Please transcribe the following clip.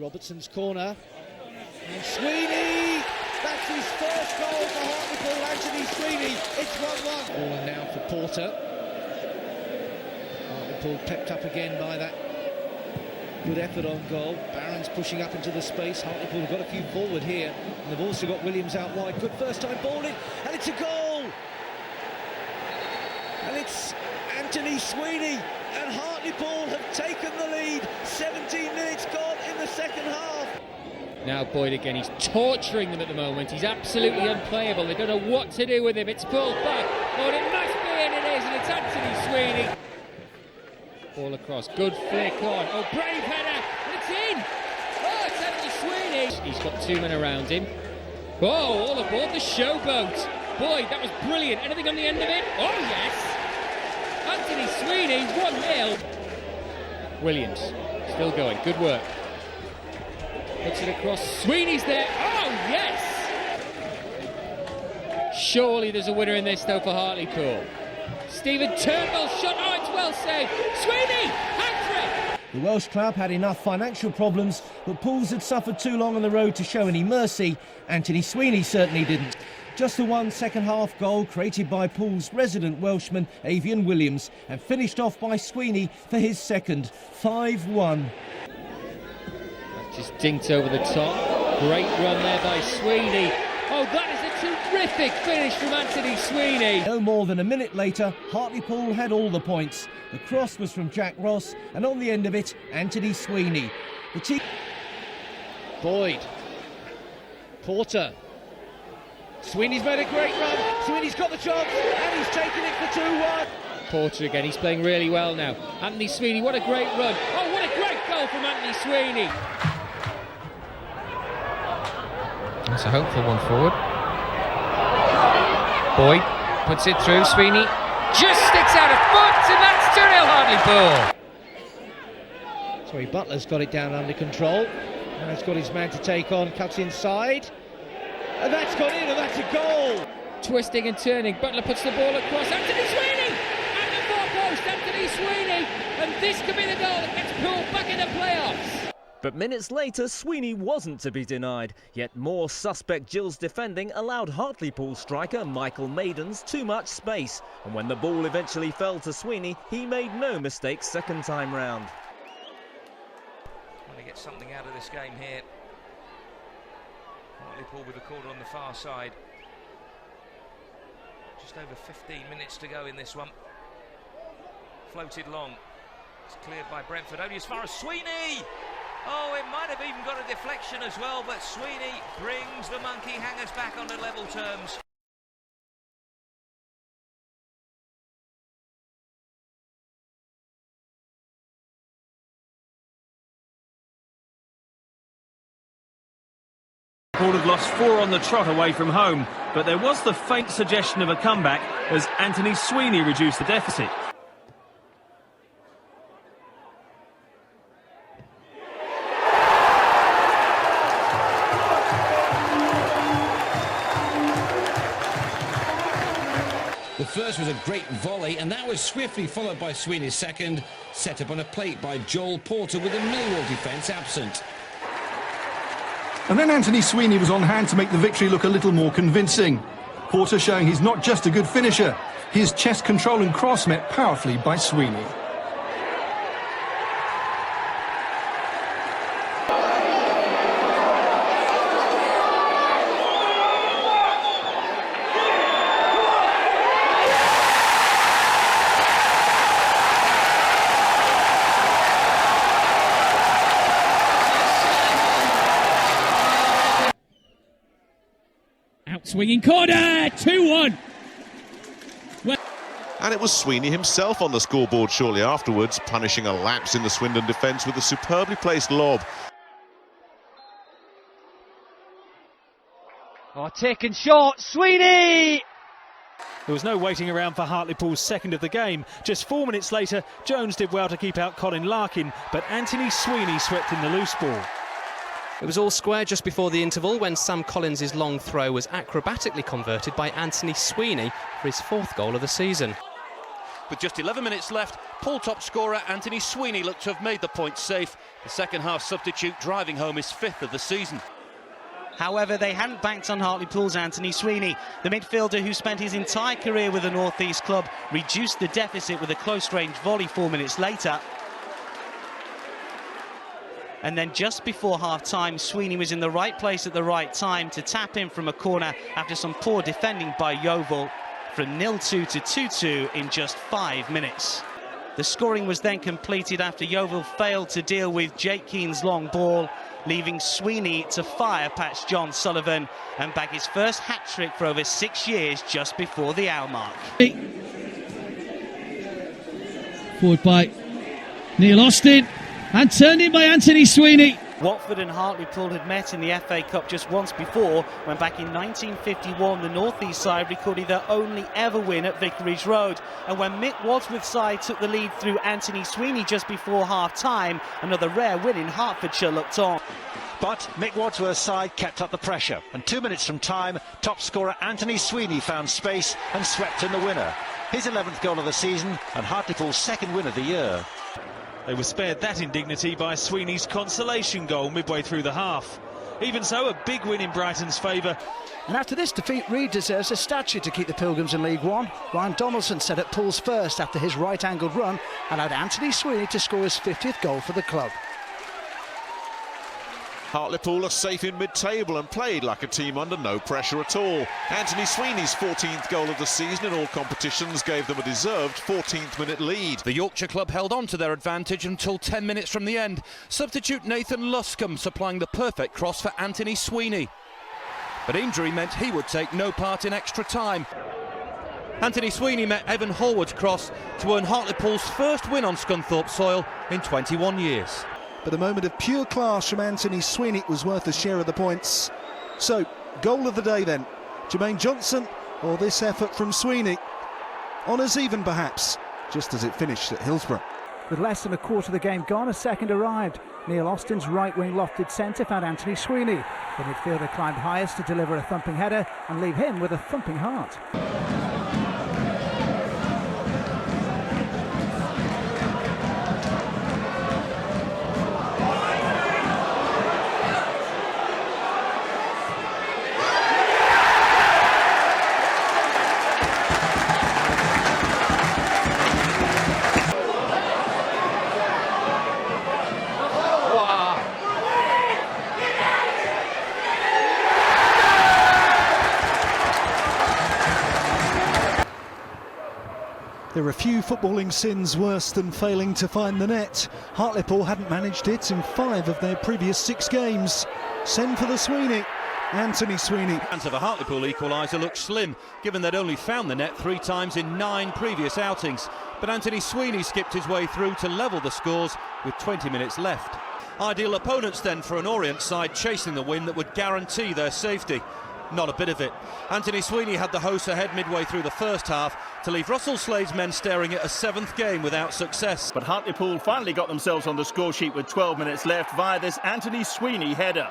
Robertson's corner. And Sweeney! That's his first goal for Hartlepool, Antony Sweeney. It's 1-1. Ball now for Porter. Hartlepool pepped up again by that good effort on goal. Barron's pushing up into the space. Hartlepool have got a few forward here. And they've also got Williams out wide. Good first time ball in. And it's a goal! And it's Antony Sweeney. And Hartlepool have taken the lead. 17 minutes gone in the second half. Now Boyd again, he's torturing them at the moment. He's absolutely unplayable. They don't know what to do with him. It's pulled back. Oh, it must be, and it is, and it's Antony Sweeney. Ball across, good flick on. Oh, brave header, and it's in. Oh, it's Antony Sweeney. He's got two men around him. Oh, all aboard the showboat. Boyd, that was brilliant. Anything on the end of it? Oh, yes. Antony Sweeney, 1-0. Williams, still going, good work. Puts it across, Sweeney's there, oh yes! Surely there's a winner in this though for Hartlepool. Stephen Turnbull's shot, oh it's well saved, Sweeney, hat-trick! The Welsh club had enough financial problems, but Pools had suffered too long on the road to show any mercy. Antony Sweeney certainly didn't. Just the one second-half goal created by Pool's resident Welshman, Avian Williams, and finished off by Sweeney for his second, 5-1. Just dinked over the top. Great run there by Sweeney. Oh, that is a terrific finish from Antony Sweeney. No more than a minute later, Hartlepool had all the points. The cross was from Jack Ross, and on the end of it, Antony Sweeney. The team. Boyd. Porter. Sweeney's made a great run. Sweeney's got the chance, and he's taken it for 2-1. Porter again, he's playing really well now. Antony Sweeney, what a great run. Oh, what a great goal from Antony Sweeney. That's a hopeful one forward. Boyd puts it through, Sweeney just sticks out a foot, and that's 2-0 Hartlepool. Sorry, Butler's got it down under control. And he's got his man to take on, cuts inside. And that's gone in, and that's a goal. Twisting and turning, Butler puts the ball across, Antony Sweeney! At the far post, Antony Sweeney! And this could be the goal that gets Poole back in the playoffs. But minutes later, Sweeney wasn't to be denied. Yet more suspect Gills defending allowed Hartlepool striker Michael Maidens too much space. And when the ball eventually fell to Sweeney, he made no mistakes second time round. Trying to get something out of this game here. Hartlepool with a corner on the far side. Just over 15 minutes to go in this one. Floated long. It's cleared by Brentford. Only as far as Sweeney! Oh, it might have even got a deflection as well, but Sweeney brings the monkey hangers back onto level terms. Liverpool had lost 4 on the trot away from home, but there was the faint suggestion of a comeback as Antony Sweeney reduced the deficit. The first was a great volley, and that was swiftly followed by Sweeney's second, set up on a plate by Joel Porter with the Millwall defence absent. And then Antony Sweeney was on hand to make the victory look a little more convincing. Porter showing he's not just a good finisher, his chest control and cross met powerfully by Sweeney. Swinging corner, 2-1. And it was Sweeney himself on the scoreboard shortly afterwards, punishing a lapse in the Swindon defence with a superbly placed lob. Oh, taken short, Sweeney! There was no waiting around for Hartlepool's second of the game. Just 4 minutes later, Jones did well to keep out Colin Larkin, but Antony Sweeney swept in the loose ball. It was all square just before the interval when Sam Collins' long throw was acrobatically converted by Antony Sweeney for his 4th goal of the season. With just 11 minutes left, Pool top scorer Antony Sweeney looked to have made the point safe. The second half substitute driving home his 5th of the season. However, they hadn't banked on Hartlepool's Antony Sweeney. The midfielder, who spent his entire career with the North East club, reduced the deficit with a close-range volley 4 minutes later. And then just before half-time, Sweeney was in the right place at the right time to tap in from a corner after some poor defending by Yeovil, from 0-2 to 2-2 in just 5 minutes. The scoring was then completed after Yeovil failed to deal with Jake Keane's long ball, leaving Sweeney to fire past John Sullivan and bag his first hat-trick for over 6 years just before the hour mark. Forward by Neil Austin and turned in by Antony Sweeney. Watford and Hartlepool had met in the FA Cup just once before, when back in 1951 the North East side recorded their only ever win at Vicarage Road. And when Mick Wadsworth's side took the lead through Antony Sweeney just before half-time, another rare win in Hertfordshire looked on. But Mick Wadsworth's side kept up the pressure, and 2 minutes from time, top scorer Antony Sweeney found space and swept in the winner. His 11th goal of the season and Hartlepool's 2nd win of the year. They were spared that indignity by Sweeney's consolation goal midway through the half. Even so, a big win in Brighton's favour. And after this defeat, Reed deserves a statue to keep the Pilgrims in League One. Ryan Donaldson set up Pool's first after his right-angled run allowed Antony Sweeney to score his 50th goal for the club. Hartlepool are safe in mid-table and played like a team under no pressure at all. Antony Sweeney's 14th goal of the season in all competitions gave them a deserved 14th minute lead. The Yorkshire club held on to their advantage until 10 minutes from the end. Substitute Nathan Luscombe supplying the perfect cross for Antony Sweeney. But injury meant he would take no part in extra time. Antony Sweeney met Evan Hallward's cross to earn Hartlepool's first win on Scunthorpe soil in 21 years. But a moment of pure class from Antony Sweeney was worth a share of the points. So, goal of the day then. Jermaine Johnson or this effort from Sweeney? Honours even perhaps, just as it finished at Hillsborough. With less than a quarter of the game gone, a second arrived. Neil Austin's right-wing lofted centre found Antony Sweeney. The midfielder climbed highest to deliver a thumping header and leave him with a thumping heart. There are few footballing sins worse than failing to find the net. Hartlepool hadn't managed it in 5 of their previous 6 games. Send for the Sweeney. Antony Sweeney. Chance of a Hartlepool equaliser looks slim, given they'd only found the net 3 times in 9 previous outings. But Antony Sweeney skipped his way through to level the scores with 20 minutes left. Ideal opponents then for an Orient side chasing the win that would guarantee their safety. Not a bit of it. Antony Sweeney had the hosts ahead midway through the first half to leave Russell Slade's men staring at a 7th game without success. But Hartlepool finally got themselves on the score sheet with 12 minutes left via this Antony Sweeney header.